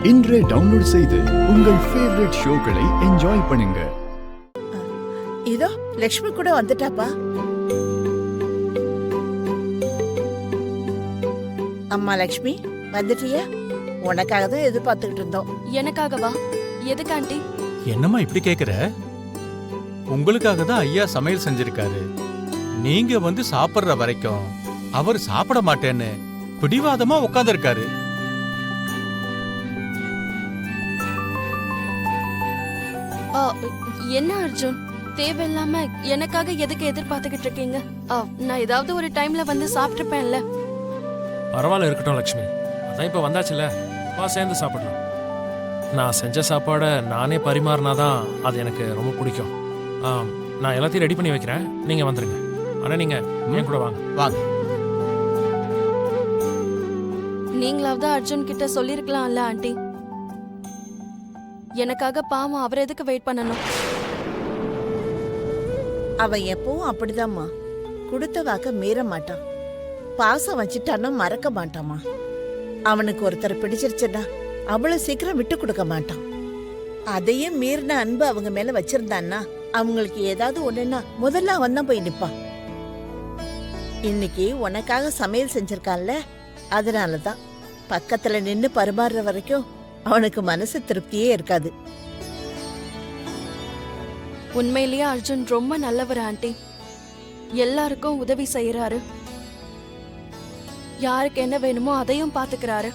இன்றே டவுன்லோட் செய்து உங்கள் ஃபேவரட் ஷோக்களை என்ஜாய் பண்ணுங்க. இதோ லக்ஷ்மி கூட வந்துட்டாப்பா. அம்மா லக்ஷ்மி வந்துட்டியா? உனக்காக தான் எதிர்பார்த்துக்கிட்டு இருந்தோம். எனக்காகவா? எதுக்கு ஆண்டி? என்னம்மா இப்படி கேக்குற? உங்களுக்காக தான் ஐயா சமையல் செஞ்சிருக்காரு. நீங்க வந்து சாப்பிடுற வரைக்கும் அவர் சாப்பிட மாட்டேன்னு பிடிவாதமா உட்கார்ந்திருக்காரு. என்ன அர்ஜுன், தேவையில்லாம எனக்காக எதுக்கு எதிர்பார்த்துக்கிட்டு இருக்கீங்க? நான் ஏதாவது ஒரு டைம்ல வந்து சாப்பிட்டுப்பேன்ல. பரவாயில்ல, இருக்கட்டும் லக்ஷ்மி. அதான் இப்ப வந்தாச்சுல, வா சேர்ந்து சாப்பிடலாம். நான் செஞ்ச சாப்பாடை நானே பரிமாறினாதான் அது எனக்கு ரொம்ப பிடிக்கும். நான் எல்லாத்தையும் ரெடி பண்ணி வைக்கிறேன், நீங்க வந்துருங்க. ஆனா நீங்க என் கூட வாங்க. வாங்க. நீங்களாவது அர்ஜுன் கிட்ட சொல்லிருக்கலாம்ல ஆண்டி. எனக்காக பாவம் அவர் எதுக்கு வெயிட் பண்ணணும்? அவன் எப்பவும் அப்படிதாம்மா, கொடுத்த வாக்க மீற மாட்டான். பாசம் வச்சுட்டான்னா மறக்க மாட்டாமா. அவனுக்கு ஒருத்தர் பிடிச்சிருச்சுன்னா அவ்வளவு சீக்கிரம் விட்டு கொடுக்க மாட்டான். அதையும் மீறின அன்பு அவங்க மேல வச்சிருந்தான்னா அவங்களுக்கு ஏதாவது ஒண்ணுன்னா முதல்ல அவன் தான் போய் நிப்பான். இன்னைக்கு உனக்காக சமையல் செஞ்சிருக்கான்ல, அதனாலதான் பக்கத்துல நின்னு பரிமாறுற வரைக்கும் அவனுக்கு மனசு திருப்தியே இருக்காது. உண்மையிலேயே அர்ஜுன் ரொம்ப நல்லவர் ஆண்டி. எல்லாருக்கும் உதவி செய்யறாரு. யாருக்கு என்ன வேணுமோ அதையும் பாத்துக்கிறாரு.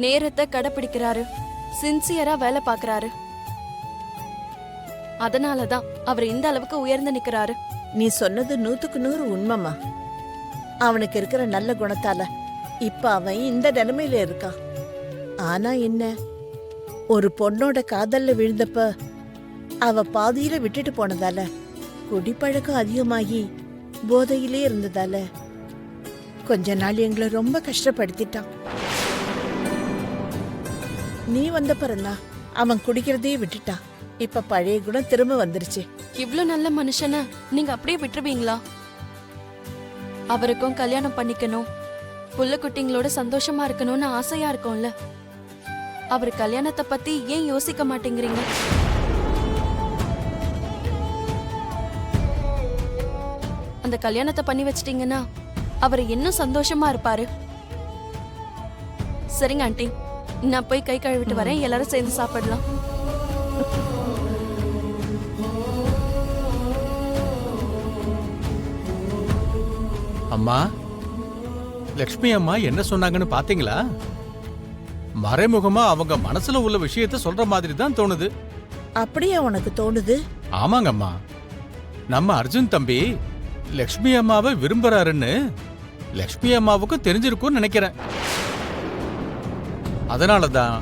நேரத்தை கடைபிடிக்கிறாரு. சின்சியரா வேலை பாக்குறாரு. அதனாலதான் அவர் இந்த அளவுக்கு உயர்ந்து நிக்கிறாரு. நீ சொன்னது 100% உண்மைமா. அவனுக்கு இருக்கிற நல்ல குணத்தால இப்ப அவன் இந்த நிலைமையில இருக்கான். ஆனா என்ன, ஒரு பொண்ணோட காதல்ல விழுந்தப்ப அவ பாதியில விட்டுட்டு போனதால, குடிப்பழக்கம் அதிகமாகி போதையிலே இருந்ததால கொஞ்ச நாள் எங்களை ரொம்ப கஷ்டப்படுத்திட்டான். நீ வந்த பிறந்தா அவன் குடிக்கிறதையே விட்டுட்டான். இப்ப பழைய குணம் திரும்ப வந்துருச்சு. இவ்ளோ நல்ல மனுஷனை நீங்க அப்படியே விட்டுருவீங்களா? அவருக்கும் கல்யாணம் பண்ணிக்கணும், புள்ள குட்டிங்களோட சந்தோஷமா இருக்கணும்னு ஆசையா இருக்கும்ல. அவர் கல்யாணத்தை பத்தி ஏன் யோசிக்க மாட்டேங்கிறீங்க? அந்த கல்யாணத்தை பண்ணி வச்சிட்டீங்கன்னா அவர் இன்னும் சந்தோஷமா இருப்பாரு. சரிங்க ஆண்டி, நான் போய் கை கழுவிட்டு வரேன். எல்லாரும் சேர்ந்து சாப்பிடலாம். அம்மா, லக்ஷ்மி அம்மா என்ன சொன்னாங்கன்னு பாத்தீங்களா? மறைமுகமா அவங்க மனசுல உள்ள விஷயத்த சொல்ற மாதிரி தான் தோணுது. அப்படியே உனக்கு தோணுது? ஆமாங்கம்மா, நம்ம அர்ஜுன் தம்பி லக்ஷ்மி அம்மாவை விரும்புறாருன்னு லக்ஷ்மி அம்மாவுக்கும் தெரிஞ்சிருக்கும்னு நினைக்கிறேன். அதனாலதான்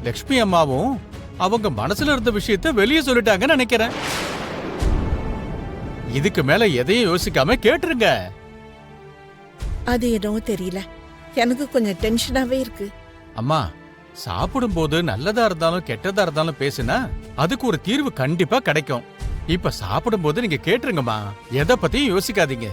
லக்ஷ்மி அம்மாவும் அவங்க மனசுல இருந்த விஷயத்த வெளியே சொல்லிட்டாங்கன்னு நினைக்கிறேன். இதுக்கு மேல எதையும் யோசிக்காம கேட்டுருங்க. அது என்னவோ தெரியல, எனக்கு கொஞ்சம் டென்ஷனாவே இருக்கு. அம்மா, சாப்பிடும் போது நல்லதா இருந்தாலும் கெட்டதா இருந்தாலும் பேசுனா அதுக்கு ஒரு தீர்வு கண்டிப்பா கிடைக்கும். இப்ப சாப்பிடும் போது நீங்க கேட்டுருங்கம்மா, எதை பத்தியும் யோசிக்காதீங்க.